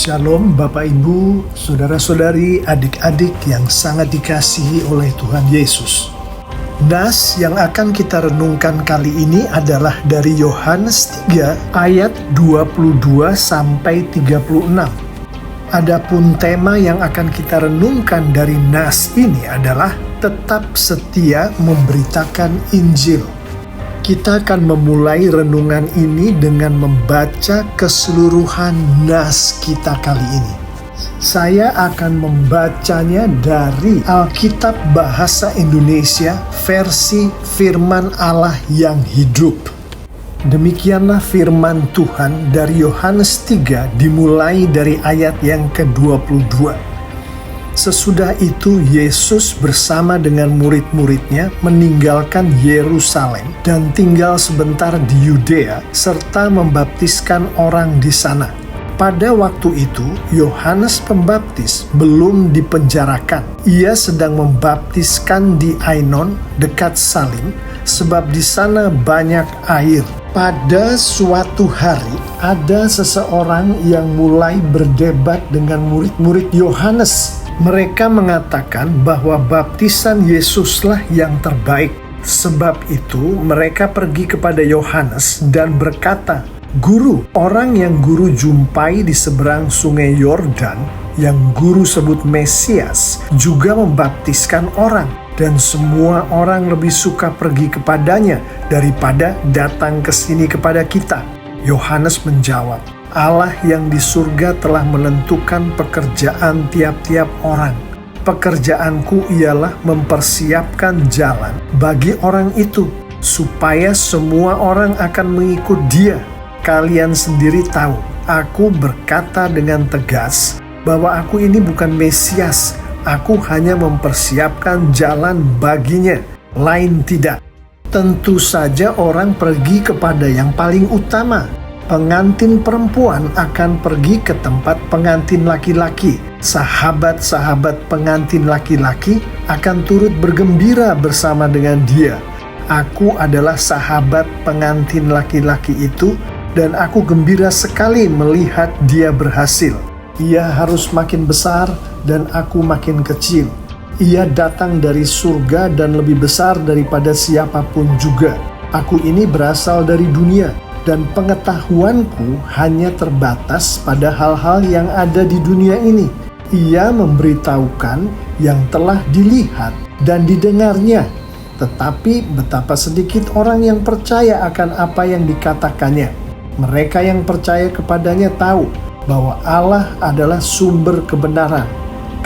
Shalom Bapak Ibu, Saudara-saudari, adik-adik yang sangat dikasihi oleh Tuhan Yesus. Nas yang akan kita renungkan kali ini adalah dari Yohanes 3 ayat 22 sampai 36. Adapun tema yang akan kita renungkan dari nas ini adalah tetap setia memberitakan Injil. Kita akan memulai renungan ini dengan membaca keseluruhan nas kita kali ini. Saya akan membacanya dari Alkitab Bahasa Indonesia versi Firman Allah yang hidup. Demikianlah firman Tuhan dari Yohanes 3 dimulai dari ayat yang ke-22. Sesudah itu Yesus bersama dengan murid-muridnya meninggalkan Yerusalem dan tinggal sebentar di Yudea serta membaptiskan orang di sana. Pada waktu itu Yohanes Pembaptis belum dipenjarakan. Ia sedang membaptiskan di Ainon dekat Salim sebab di sana banyak air. Pada suatu hari ada seseorang yang mulai berdebat dengan murid-murid Yohanes. Mereka mengatakan bahwa baptisan Yesuslah yang terbaik. Sebab itu mereka pergi kepada Yohanes dan berkata, "Guru, orang yang guru jumpai di seberang sungai Yordan, yang guru sebut Mesias, juga membaptiskan orang, dan semua orang lebih suka pergi kepadanya daripada datang ke sini kepada kita." Yohanes menjawab, "Allah yang di surga telah menentukan pekerjaan tiap-tiap orang. Pekerjaanku ialah mempersiapkan jalan bagi orang itu, supaya semua orang akan mengikut Dia. Kalian sendiri tahu, aku berkata dengan tegas bahwa aku ini bukan Mesias. Aku hanya mempersiapkan jalan baginya, lain tidak. Tentu saja orang pergi kepada yang paling utama. Pengantin perempuan akan pergi ke tempat pengantin laki-laki. Sahabat-sahabat pengantin laki-laki akan turut bergembira bersama dengan dia. Aku adalah sahabat pengantin laki-laki itu, dan aku gembira sekali melihat dia berhasil. Ia harus makin besar dan aku makin kecil. Ia datang dari surga dan lebih besar daripada siapapun juga. Aku ini berasal dari dunia, dan pengetahuanku hanya terbatas pada hal-hal yang ada di dunia ini. Ia memberitahukan yang telah dilihat dan didengarnya, tetapi betapa sedikit orang yang percaya akan apa yang dikatakannya. Mereka yang percaya kepadanya tahu bahwa Allah adalah sumber kebenaran,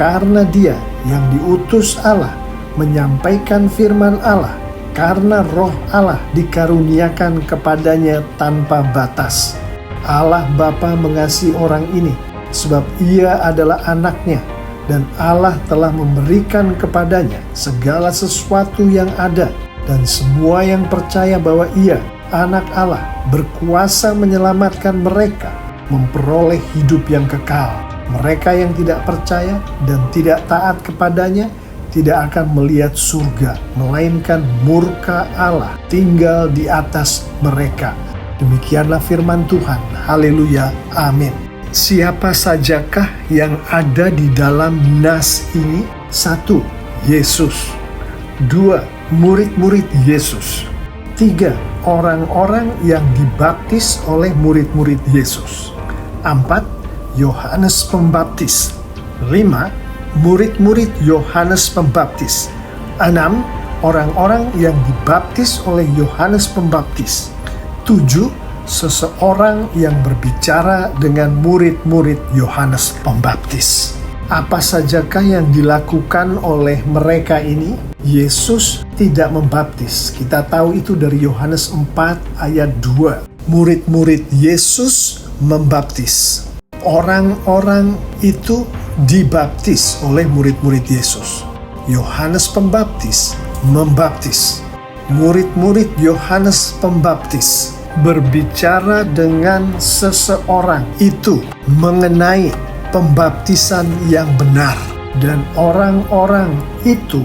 karena Dia yang diutus Allah menyampaikan firman Allah, karena Roh Allah dikaruniakan kepadanya tanpa batas. Allah Bapa mengasihi orang ini, sebab ia adalah anaknya, dan Allah telah memberikan kepadanya segala sesuatu yang ada, dan semua yang percaya bahwa ia, anak Allah, berkuasa menyelamatkan mereka, memperoleh hidup yang kekal. Mereka yang tidak percaya dan tidak taat kepadanya tidak akan melihat surga, melainkan murka Allah tinggal di atas mereka. Demikianlah firman Tuhan. Haleluya. Amin. Siapa sajakah yang ada di dalam nas ini? 1. Yesus. 2. Murid-murid Yesus. 3. Orang-orang yang dibaptis oleh murid-murid Yesus. 4. Yohanes Pembaptis. 5. Murid-murid Yohanes Pembaptis. 6. Orang-orang yang dibaptis oleh Yohanes Pembaptis. 7. Seseorang yang berbicara dengan murid-murid Yohanes Pembaptis. Apa sajakah yang dilakukan oleh mereka ini? Yesus tidak membaptis. Kita tahu itu dari Yohanes 4 ayat 2. Murid-murid Yesus membaptis. Orang-orang itu dibaptis oleh murid-murid Yesus. Yohanes Pembaptis membaptis. Murid-murid Yohanes Pembaptis berbicara dengan seseorang itu mengenai pembaptisan yang benar, dan orang-orang itu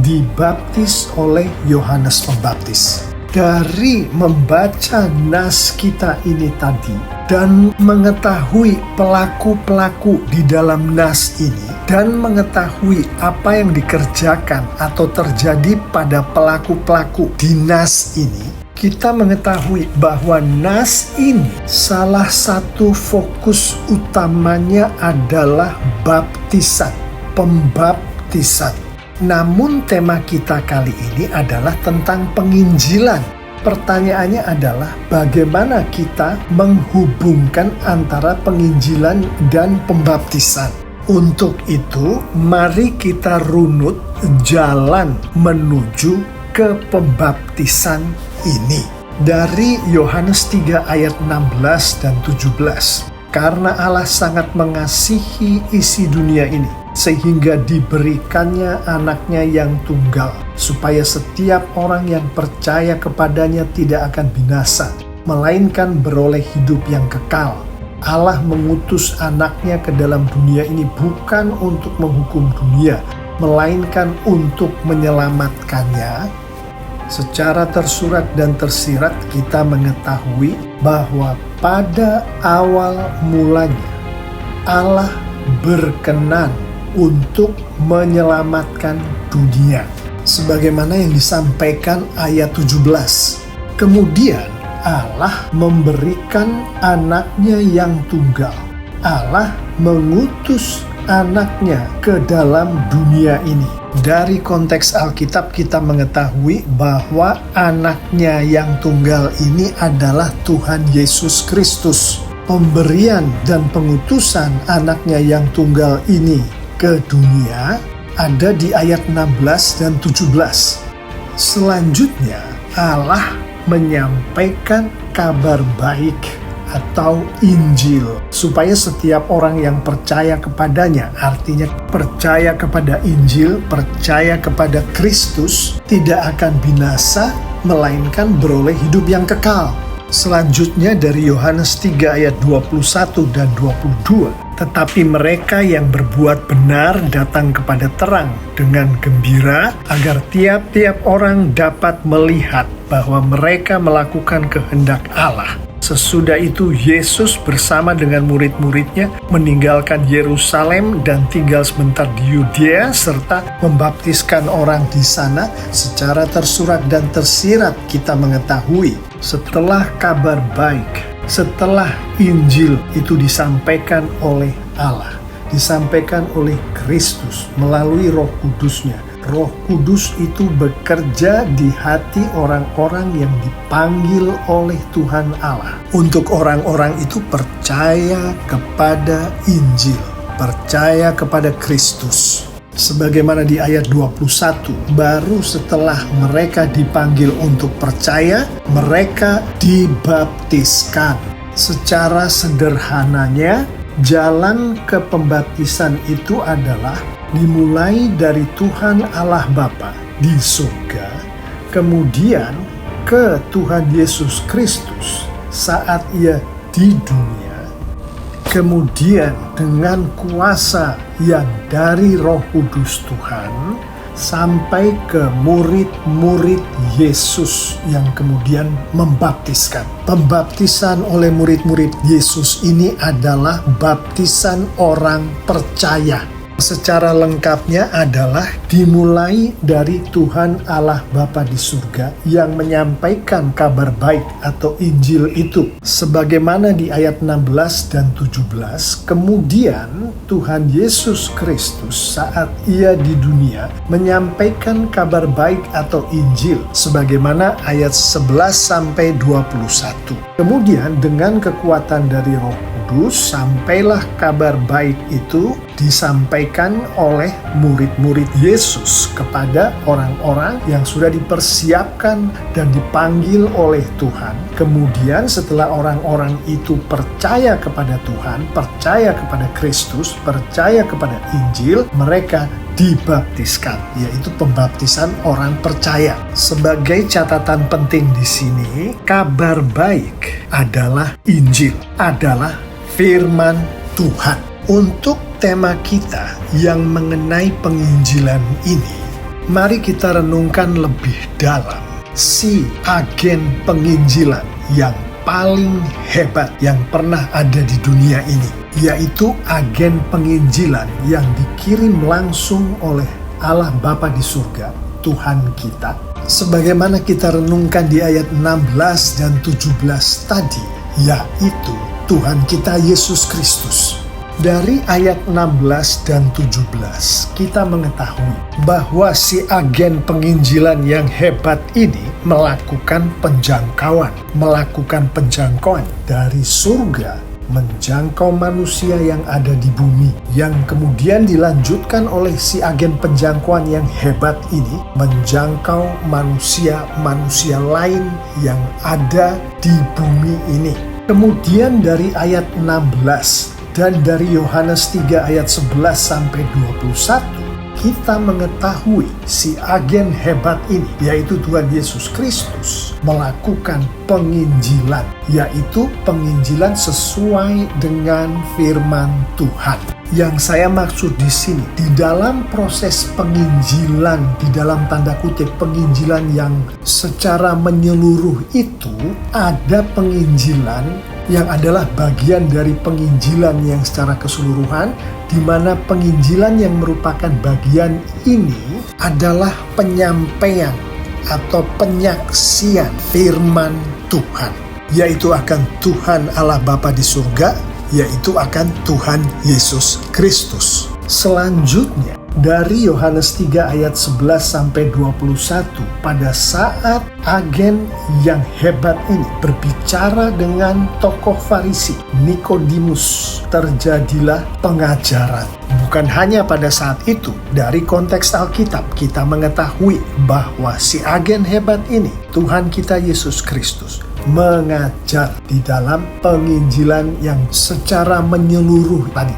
dibaptis oleh Yohanes Pembaptis. Dari membaca nas kita ini tadi dan mengetahui pelaku-pelaku di dalam nas ini dan mengetahui apa yang dikerjakan atau terjadi pada pelaku-pelaku di nas ini, kita mengetahui bahwa nas ini salah satu fokus utamanya adalah baptisan, pembaptisan. Namun tema kita kali ini adalah tentang penginjilan. Pertanyaannya adalah bagaimana kita menghubungkan antara penginjilan dan pembaptisan. Untuk itu, mari kita runut jalan menuju ke pembaptisan ini. Dari Yohanes 3 ayat 16 dan 17. Karena Allah sangat mengasihi isi dunia ini, sehingga diberikannya anaknya yang tunggal, supaya setiap orang yang percaya kepadanya tidak akan binasa, melainkan beroleh hidup yang kekal. Allah mengutus anaknya ke dalam dunia ini bukan untuk menghukum dunia, melainkan untuk menyelamatkannya. Secara tersurat dan tersirat kita mengetahui bahwa pada awal mulanya Allah berkenan untuk menyelamatkan dunia. Sebagaimana yang disampaikan ayat 17. Kemudian Allah memberikan anaknya yang tunggal. Allah mengutus anaknya ke dalam dunia ini. Dari konteks Alkitab kita mengetahui bahwa anaknya yang tunggal ini adalah Tuhan Yesus Kristus. Pemberian dan pengutusan anaknya yang tunggal ini ke dunia ada di ayat 16 dan 17. Selanjutnya Allah menyampaikan kabar baik atau Injil supaya setiap orang yang percaya kepadanya, artinya percaya kepada Injil, percaya kepada Kristus, tidak akan binasa melainkan beroleh hidup yang kekal. Selanjutnya dari Yohanes 3 ayat 21 dan 22. Tetapi mereka yang berbuat benar datang kepada terang dengan gembira, agar tiap-tiap orang dapat melihat bahwa mereka melakukan kehendak Allah. Sesudah itu Yesus bersama dengan murid-muridnya meninggalkan Yerusalem dan tinggal sebentar di Yudea serta membaptiskan orang di sana. Secara tersurat dan tersirat kita mengetahui setelah kabar baik, setelah Injil itu disampaikan oleh Allah, disampaikan oleh Kristus melalui Roh Kudus-Nya. Roh Kudus itu bekerja di hati orang-orang yang dipanggil oleh Tuhan Allah. Untuk orang-orang itu percaya kepada Injil, percaya kepada Kristus. Sebagaimana di ayat 21, baru setelah mereka dipanggil untuk percaya, mereka dibaptiskan. Secara sederhananya, jalan ke pembaptisan itu adalah dimulai dari Tuhan Allah Bapa di surga, kemudian ke Tuhan Yesus Kristus saat Ia di dunia, kemudian dengan kuasa yang dari Roh Kudus Tuhan sampai ke murid-murid Yesus yang kemudian membaptiskan. Pembaptisan oleh murid-murid Yesus ini adalah baptisan orang percaya. Secara lengkapnya adalah dimulai dari Tuhan Allah Bapa di surga yang menyampaikan kabar baik atau Injil itu. Sebagaimana di ayat 16 dan 17, kemudian Tuhan Yesus Kristus saat Ia di dunia menyampaikan kabar baik atau Injil sebagaimana ayat 11 sampai 21. Kemudian dengan kekuatan dari Roh Kudus sampailah kabar baik itu disampaikan oleh murid-murid Yesus kepada orang-orang yang sudah dipersiapkan dan dipanggil oleh Tuhan. Kemudian setelah orang-orang itu percaya kepada Tuhan, percaya kepada Kristus, percaya kepada Injil, mereka dibaptiskan, yaitu pembaptisan orang percaya. Sebagai catatan penting di sini, kabar baik adalah Injil, adalah firman Tuhan. Untuk tema kita yang mengenai penginjilan ini, mari kita renungkan lebih dalam si agen penginjilan yang paling hebat yang pernah ada di dunia ini, yaitu agen penginjilan yang dikirim langsung oleh Allah Bapa di surga, Tuhan kita. Sebagaimana kita renungkan di ayat 16 dan 17 tadi, yaitu Tuhan kita Yesus Kristus. Dari ayat 16 dan 17, kita mengetahui bahwa si agen penginjilan yang hebat ini melakukan penjangkauan dari surga menjangkau manusia yang ada di bumi, yang kemudian dilanjutkan oleh si agen penjangkauan yang hebat ini menjangkau manusia lain yang ada di bumi ini. Kemudian dari ayat 16 dan dari Yohanes 3 ayat 11 sampai 21, kita mengetahui si agen hebat ini, yaitu Tuhan Yesus Kristus, melakukan penginjilan, yaitu penginjilan sesuai dengan firman Tuhan. Yang saya maksud di sini, di dalam proses penginjilan, di dalam tanda kutip penginjilan yang secara menyeluruh itu, ada penginjilan yang adalah bagian dari penginjilan yang secara keseluruhan, di mana penginjilan yang merupakan bagian ini adalah penyampaian atau penyaksian firman Tuhan, yaitu akan Tuhan Allah Bapa di surga, yaitu akan Tuhan Yesus Kristus. Selanjutnya, dari Yohanes 3 ayat 11 sampai 21, pada saat agen yang hebat ini berbicara dengan tokoh Farisi, Nikodemus, terjadilah pengajaran. Bukan hanya pada saat itu, dari konteks Alkitab kita mengetahui bahwa si agen hebat ini, Tuhan kita Yesus Kristus, mengajar di dalam penginjilan yang secara menyeluruh tadi.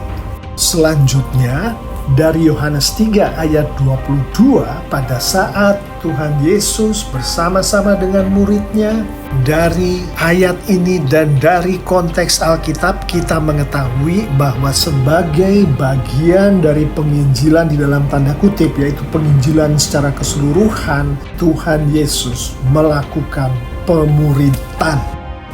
Selanjutnya, dari Yohanes 3 ayat 22, pada saat Tuhan Yesus bersama-sama dengan muridnya, dari ayat ini dan dari konteks Alkitab kita mengetahui bahwa sebagai bagian dari penginjilan di dalam tanda kutip, yaitu penginjilan secara keseluruhan, Tuhan Yesus melakukan pemuritan,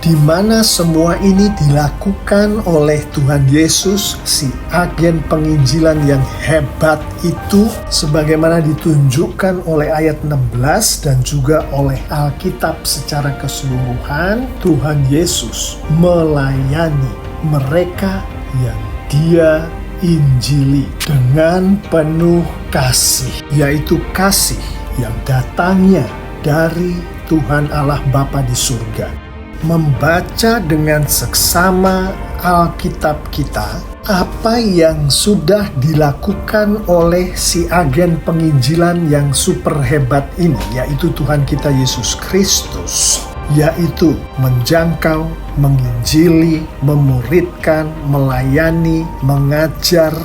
di mana semua ini dilakukan oleh Tuhan Yesus, si agen penginjilan yang hebat itu, sebagaimana ditunjukkan oleh ayat 16 dan juga oleh Alkitab secara keseluruhan. Tuhan Yesus melayani mereka yang Dia injili dengan penuh kasih, yaitu kasih yang datangnya dari Tuhan Allah Bapa di surga. Membaca dengan seksama Alkitab kita apa yang sudah dilakukan oleh si agen penginjilan yang super hebat ini, yaitu Tuhan kita Yesus Kristus, yaitu menjangkau, menginjili, memuridkan, melayani, mengajar.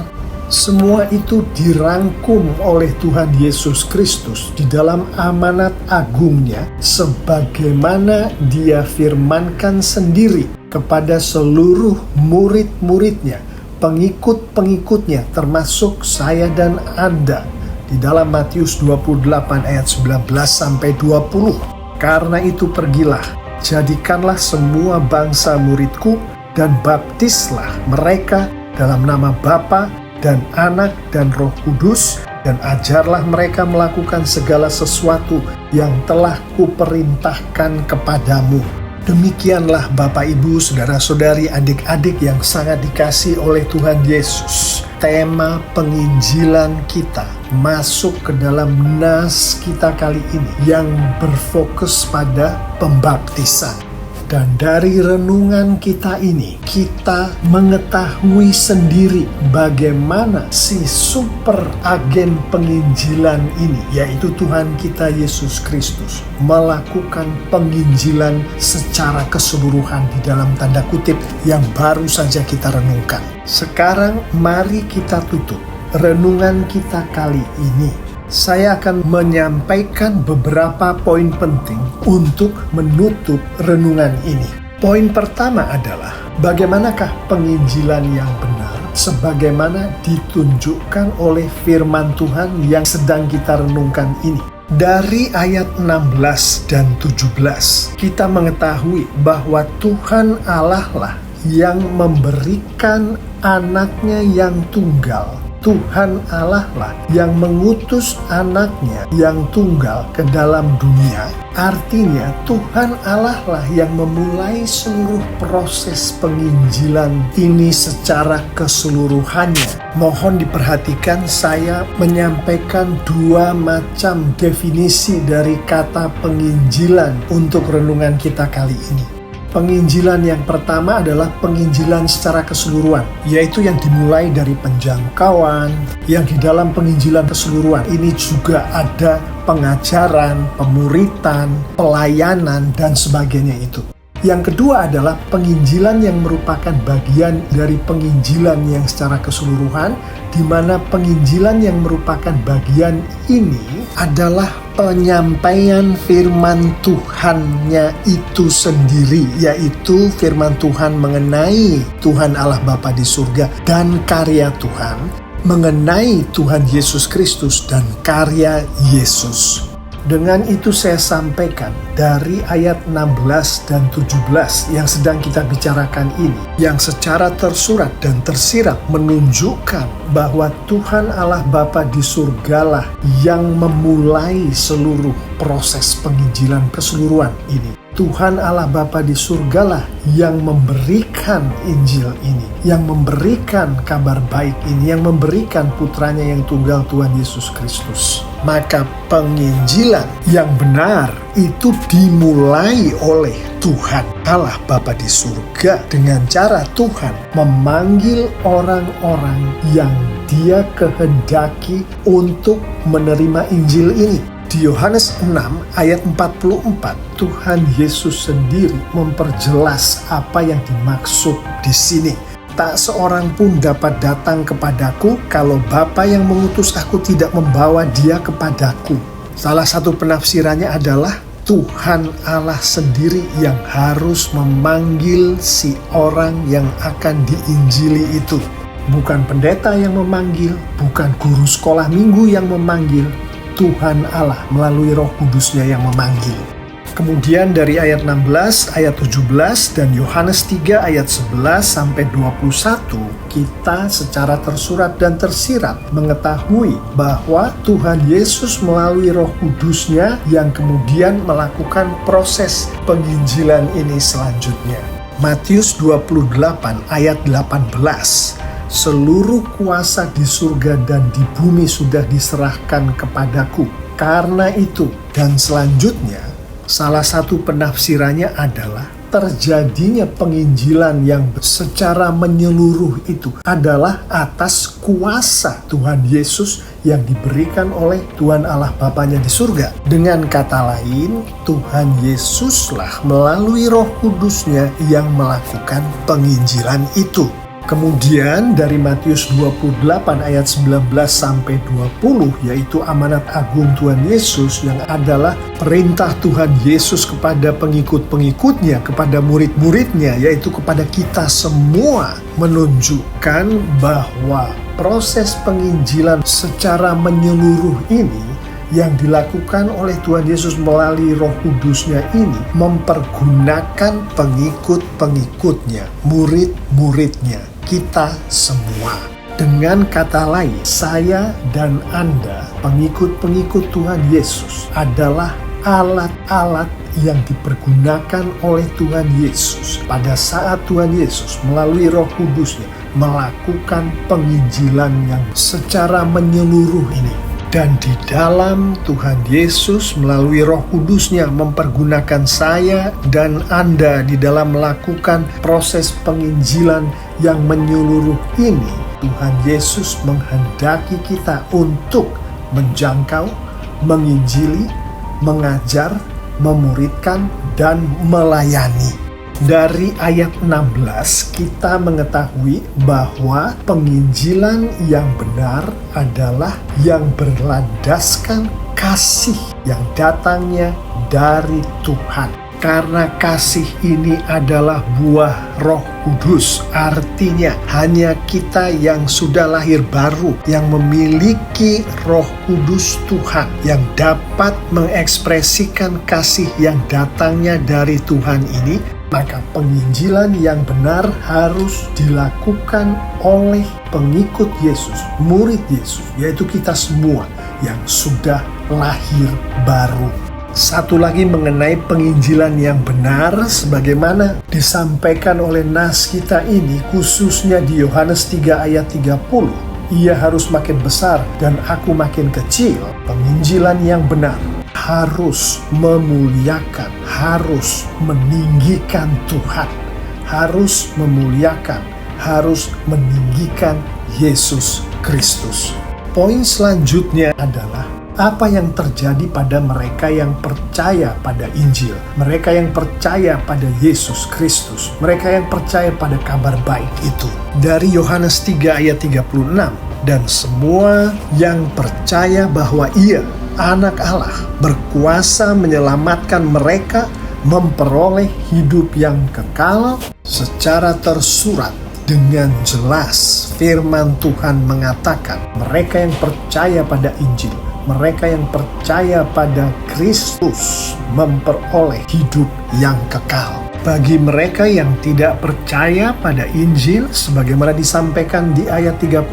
Semua itu dirangkum oleh Tuhan Yesus Kristus di dalam amanat agungnya, sebagaimana Dia firmankan sendiri kepada seluruh murid-muridnya, pengikut-pengikutnya, termasuk saya dan Anda, di dalam Matius 28 ayat 19 sampai 20. Karena itu pergilah, jadikanlah semua bangsa muridku, dan baptislah mereka dalam nama Bapa dan Anak dan Roh Kudus, dan ajarlah mereka melakukan segala sesuatu yang telah kuperintahkan kepadamu. Demikianlah Bapak, Ibu, Saudara-saudari, adik-adik yang sangat dikasihi oleh Tuhan Yesus. Tema penginjilan kita masuk ke dalam nas kita kali ini yang berfokus pada pembaptisan. Dan dari renungan kita ini, kita mengetahui sendiri bagaimana si super agen penginjilan ini, yaitu Tuhan kita Yesus Kristus, melakukan penginjilan secara keseluruhan di dalam tanda kutip yang baru saja kita renungkan. Sekarang mari kita tutup renungan kita kali ini. Saya akan menyampaikan beberapa poin penting untuk menutup renungan ini. Poin pertama adalah bagaimanakah penginjilan yang benar sebagaimana ditunjukkan oleh firman Tuhan yang sedang kita renungkan ini. Dari ayat 16 dan 17, kita mengetahui bahwa Tuhan Allah lah yang memberikan anaknya yang tunggal. Tuhan Allah lah yang mengutus anaknya yang tunggal ke dalam dunia. Artinya Tuhan Allah lah yang memulai seluruh proses penginjilan ini secara keseluruhannya. Mohon diperhatikan, saya menyampaikan dua macam definisi dari kata penginjilan untuk renungan kita kali ini. Penginjilan yang pertama adalah penginjilan secara keseluruhan, yaitu yang dimulai dari penjangkauan, yang di dalam penginjilan keseluruhan ini juga ada pengajaran, pemuritan, pelayanan, dan sebagainya itu. Yang kedua adalah penginjilan yang merupakan bagian dari penginjilan yang secara keseluruhan, di mana penginjilan yang merupakan bagian ini adalah penyampaian firman Tuhan-Nya itu sendiri, yaitu firman Tuhan mengenai Tuhan Allah Bapa di surga dan karya Tuhan, mengenai Tuhan Yesus Kristus dan karya Yesus. Dengan itu saya sampaikan dari ayat 16 dan 17 yang sedang kita bicarakan ini, yang secara tersurat dan tersirat menunjukkan bahwa Tuhan Allah Bapa di surgalah yang memulai seluruh proses penginjilan keseluruhan ini. Tuhan Allah Bapa di surgalah yang memberikan Injil ini, yang memberikan kabar baik ini, yang memberikan putranya yang tunggal Tuhan Yesus Kristus. Maka penginjilan yang benar itu dimulai oleh Tuhan Allah Bapa di surga dengan cara Tuhan memanggil orang-orang yang Dia kehendaki untuk menerima Injil ini. Di Yohanes 6 ayat 44, Tuhan Yesus sendiri memperjelas apa yang dimaksud di sini. Tak seorang pun dapat datang kepadaku kalau Bapa yang mengutus aku tidak membawa dia kepadaku. Salah satu penafsirannya adalah Tuhan Allah sendiri yang harus memanggil si orang yang akan diinjili itu. Bukan pendeta yang memanggil, bukan guru sekolah minggu yang memanggil, Tuhan Allah melalui Roh Kudus-Nya yang memanggil. Kemudian dari ayat 16, ayat 17, dan Yohanes 3 ayat 11 sampai 21, kita secara tersurat dan tersirat mengetahui bahwa Tuhan Yesus melalui Roh Kudus-Nya yang kemudian melakukan proses penginjilan ini selanjutnya. Matius 28 ayat 18, seluruh kuasa di surga dan di bumi sudah diserahkan kepadaku. Karena itu, dan selanjutnya, salah satu penafsirannya adalah terjadinya penginjilan yang secara menyeluruh itu adalah atas kuasa Tuhan Yesus yang diberikan oleh Tuhan Allah Bapanya di surga. Dengan kata lain, Tuhan Yesuslah melalui Roh Kudus-Nya yang melakukan penginjilan itu. Kemudian dari Matius 28 ayat 19 sampai 20, yaitu amanat agung Tuhan Yesus yang adalah perintah Tuhan Yesus kepada pengikut-pengikutnya, kepada murid-muridnya, yaitu kepada kita semua, menunjukkan bahwa proses penginjilan secara menyeluruh ini yang dilakukan oleh Tuhan Yesus melalui Roh Kudus-Nya ini mempergunakan pengikut-pengikutnya, murid-muridnya, kita semua. Dengan kata lain, saya dan Anda, pengikut-pengikut Tuhan Yesus, adalah alat-alat yang dipergunakan oleh Tuhan Yesus pada saat Tuhan Yesus melalui Roh Kudus-Nya melakukan penginjilan yang secara menyeluruh ini. Dan di dalam Tuhan Yesus melalui Roh Kudus-Nya mempergunakan saya dan Anda di dalam melakukan proses penginjilan yang menyeluruh ini, Tuhan Yesus menghendaki kita untuk menjangkau, menginjili, mengajar, memuridkan, dan melayani. Dari ayat 16 kita mengetahui bahwa penginjilan yang benar adalah yang berlandaskan kasih yang datangnya dari Tuhan. Karena kasih ini adalah buah Roh Kudus. Artinya hanya kita yang sudah lahir baru, yang memiliki Roh Kudus Tuhan, yang dapat mengekspresikan kasih yang datangnya dari Tuhan ini. Maka penginjilan yang benar harus dilakukan oleh pengikut Yesus, murid Yesus, yaitu kita semua yang sudah lahir baru. Satu lagi mengenai penginjilan yang benar sebagaimana disampaikan oleh nas kita ini, khususnya di Yohanes 3 ayat 30. Ia harus makin besar dan aku makin kecil. Penginjilan yang benar harus memuliakan, harus meninggikan Tuhan, harus memuliakan, harus meninggikan Yesus Kristus. Poin selanjutnya adalah apa yang terjadi pada mereka yang percaya pada Injil, mereka yang percaya pada Yesus Kristus, mereka yang percaya pada kabar baik itu. Dari Yohanes 3 ayat 36, dan semua yang percaya bahwa Ia, Anak Allah, berkuasa menyelamatkan mereka memperoleh hidup yang kekal. Secara tersurat dengan jelas firman Tuhan mengatakan, mereka yang percaya pada Injil, mereka yang percaya pada Kristus memperoleh hidup yang kekal. Bagi mereka yang tidak percaya pada Injil, sebagaimana disampaikan di ayat 36,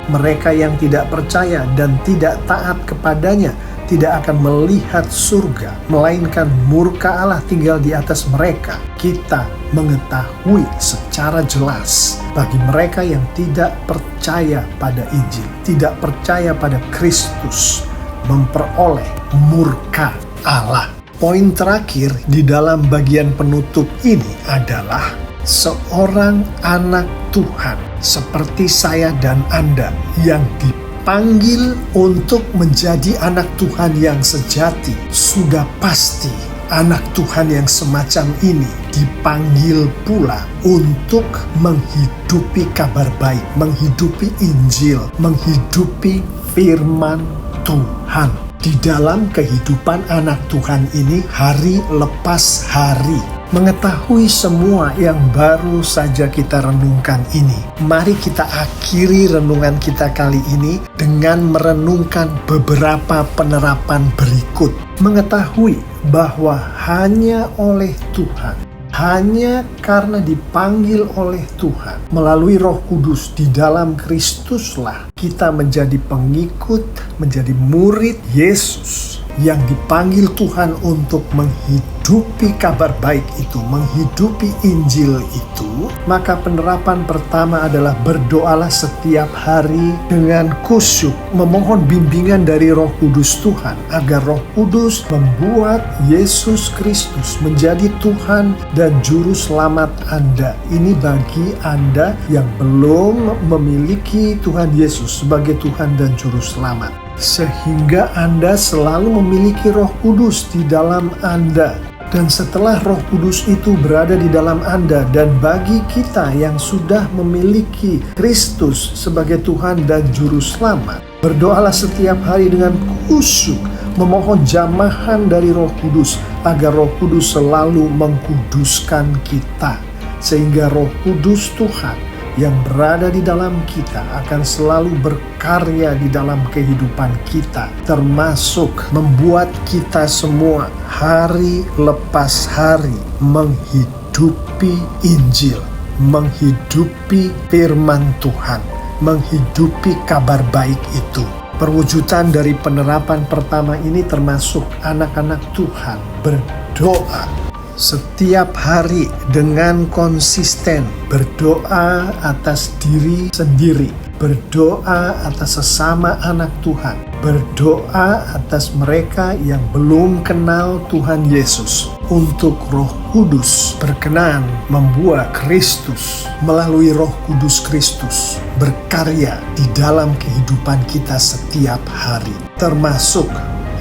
mereka yang tidak percaya dan tidak taat kepadanya tidak akan melihat surga, melainkan murka Allah tinggal di atas mereka. Kita mengetahui secara jelas bagi mereka yang tidak percaya pada Injil, tidak percaya pada Kristus, memperoleh murka Allah. Poin terakhir di dalam bagian penutup ini adalah seorang anak Tuhan seperti saya dan Anda yang dipanggil untuk menjadi anak Tuhan yang sejati. Sudah pasti anak Tuhan yang semacam ini dipanggil pula untuk menghidupi kabar baik, menghidupi Injil, menghidupi firman Tuhan. Di dalam kehidupan anak Tuhan ini hari lepas hari, mengetahui semua yang baru saja kita renungkan ini. Mari kita akhiri renungan kita kali ini dengan merenungkan beberapa penerapan berikut. Mengetahui bahwa hanya oleh Tuhan, hanya karena dipanggil oleh Tuhan melalui Roh Kudus di dalam Kristuslah kita menjadi pengikut, menjadi murid Yesus yang dipanggil Tuhan untuk menghidupi kabar baik itu, menghidupi Injil itu. Maka penerapan pertama adalah berdoalah setiap hari dengan khusyuk, memohon bimbingan dari Roh Kudus Tuhan agar Roh Kudus membuat Yesus Kristus menjadi Tuhan dan Juru Selamat Anda. Ini bagi Anda yang belum memiliki Tuhan Yesus sebagai Tuhan dan Juru Selamat, sehingga Anda selalu memiliki Roh Kudus di dalam Anda. Dan setelah Roh Kudus itu berada di dalam Anda, dan bagi kita yang sudah memiliki Kristus sebagai Tuhan dan Juru Selamat, berdoalah setiap hari dengan khusyuk, memohon jamahan dari Roh Kudus agar Roh Kudus selalu mengkuduskan kita, sehingga Roh Kudus Tuhan yang berada di dalam kita akan selalu berkarya di dalam kehidupan kita, termasuk membuat kita semua hari lepas hari menghidupi Injil, menghidupi firman Tuhan, menghidupi kabar baik itu. Perwujudan dari penerapan pertama ini termasuk anak-anak Tuhan berdoa setiap hari dengan konsisten, berdoa atas diri sendiri, berdoa atas sesama anak Tuhan, berdoa atas mereka yang belum kenal Tuhan Yesus, untuk Roh Kudus berkenan membuat Kristus melalui Roh Kudus Kristus berkarya di dalam kehidupan kita setiap hari, termasuk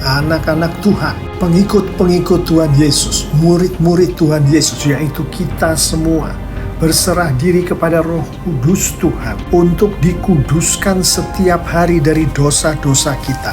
anak-anak Tuhan, pengikut-pengikut Tuhan Yesus, murid-murid Tuhan Yesus, yaitu kita semua, berserah diri kepada Roh Kudus Tuhan untuk dikuduskan setiap hari dari dosa-dosa kita,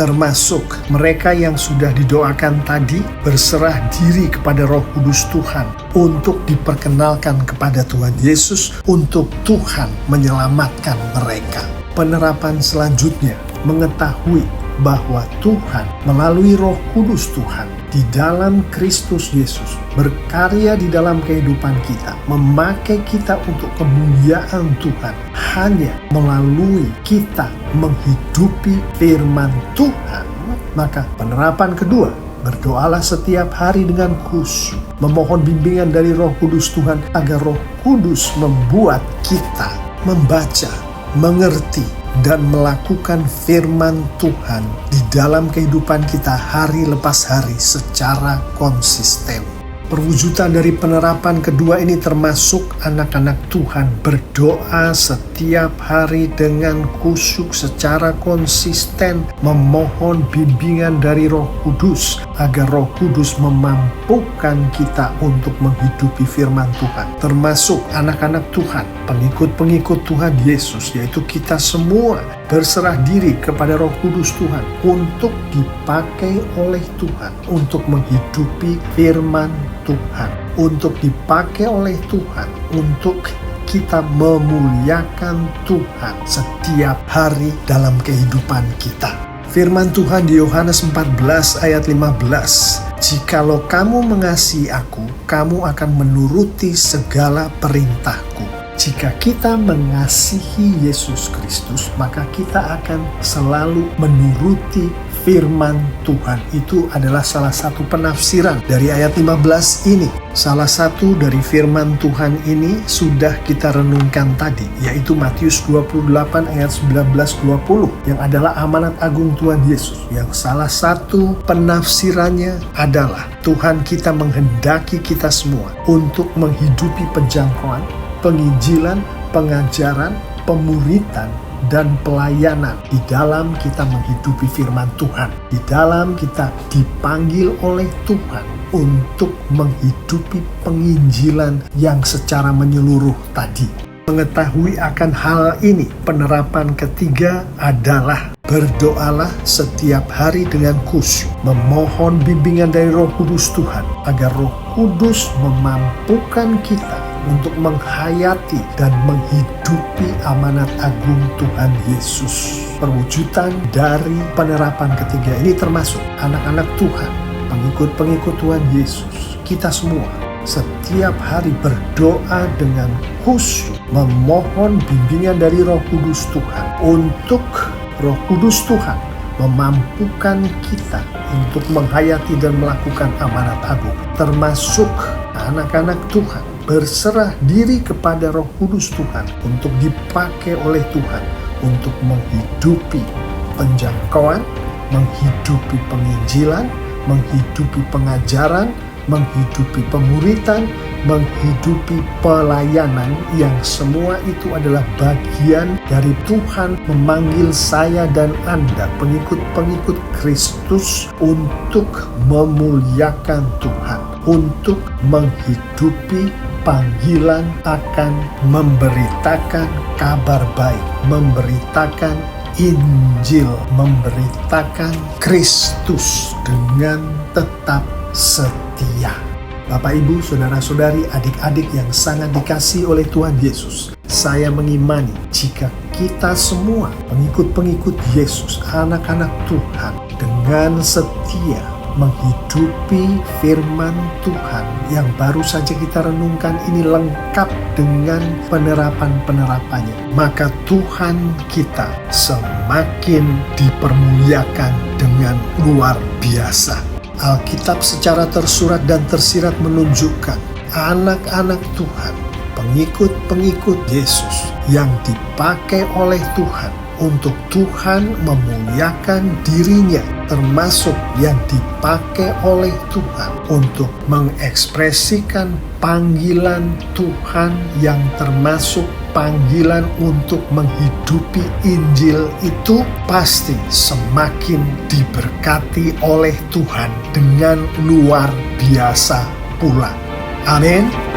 termasuk mereka yang sudah didoakan tadi, berserah diri kepada Roh Kudus Tuhan untuk diperkenalkan kepada Tuhan Yesus, untuk Tuhan menyelamatkan mereka. Penerapan selanjutnya, mengetahui bahwa Tuhan melalui Roh Kudus Tuhan di dalam Kristus Yesus berkarya di dalam kehidupan kita, memakai kita untuk kemuliaan Tuhan hanya melalui kita menghidupi firman Tuhan. Maka penerapan kedua, berdoalah setiap hari dengan khusyuk, memohon bimbingan dari Roh Kudus Tuhan agar Roh Kudus membuat kita membaca, mengerti, dan melakukan firman Tuhan di dalam kehidupan kita hari lepas hari secara konsisten. Perwujudan dari penerapan kedua ini termasuk anak-anak Tuhan berdoa setiap hari dengan khusyuk secara konsisten, memohon bimbingan dari Roh Kudus agar Roh Kudus memampukan kita untuk menghidupi firman Tuhan. Termasuk anak-anak Tuhan, pengikut-pengikut Tuhan Yesus, yaitu kita semua berserah diri kepada Roh Kudus Tuhan untuk dipakai oleh Tuhan untuk menghidupi firman Tuhan, untuk dipakai oleh Tuhan untuk kita memuliakan Tuhan setiap hari dalam kehidupan kita. Firman Tuhan di Yohanes 14 ayat 15, "Jikalau kamu mengasihi aku, kamu akan menuruti segala perintahku." Jika kita mengasihi Yesus Kristus, maka kita akan selalu menuruti firman Tuhan. Itu adalah salah satu penafsiran dari ayat 15 ini. Salah satu dari firman Tuhan ini sudah kita renungkan tadi, yaitu Matius 28 ayat 19-20, yang adalah amanat agung Tuhan Yesus. Yang salah satu penafsirannya adalah Tuhan kita menghendaki kita semua untuk menghidupi penjangkauan, penginjilan, pengajaran, pemuritan, dan pelayanan di dalam kita menghidupi firman Tuhan, di dalam kita dipanggil oleh Tuhan untuk menghidupi penginjilan yang secara menyeluruh tadi. Mengetahui akan hal ini, penerapan ketiga adalah berdoalah setiap hari dengan khusyuk, memohon bimbingan dari Roh Kudus Tuhan agar Roh Kudus memampukan kita untuk menghayati dan menghidupi amanat agung Tuhan Yesus. Perwujudan dari penerapan ketiga ini termasuk anak-anak Tuhan, pengikut-pengikut Tuhan Yesus, kita semua setiap hari berdoa dengan khusyuk, memohon bimbingan dari Roh Kudus Tuhan untuk Roh Kudus Tuhan memampukan kita untuk menghayati dan melakukan amanat agung, termasuk anak-anak Tuhan berserah diri kepada Roh Kudus Tuhan untuk dipakai oleh Tuhan untuk menghidupi penjangkauan, menghidupi penginjilan, menghidupi pengajaran, menghidupi pemuritan, menghidupi pelayanan, yang semua itu adalah bagian dari Tuhan memanggil saya dan Anda, pengikut-pengikut Kristus, untuk memuliakan Tuhan, untuk menghidupi panggilan akan memberitakan kabar baik, memberitakan Injil, memberitakan Kristus dengan tetap setia. Bapak, Ibu, saudara-saudari, adik-adik yang sangat dikasihi oleh Tuhan Yesus, saya mengimani jika kita semua pengikut-pengikut Yesus, anak-anak Tuhan, dengan setia menghidupi firman Tuhan yang baru saja kita renungkan ini lengkap dengan penerapan-penerapannya, maka Tuhan kita semakin dipermuliakan dengan luar biasa. Alkitab secara tersurat dan tersirat menunjukkan anak-anak Tuhan, pengikut-pengikut Yesus yang dipakai oleh Tuhan untuk Tuhan memuliakan dirinya, termasuk yang dipakai oleh Tuhan untuk mengekspresikan panggilan Tuhan yang termasuk panggilan untuk menghidupi Injil, itu pasti semakin diberkati oleh Tuhan dengan luar biasa pula. Amin.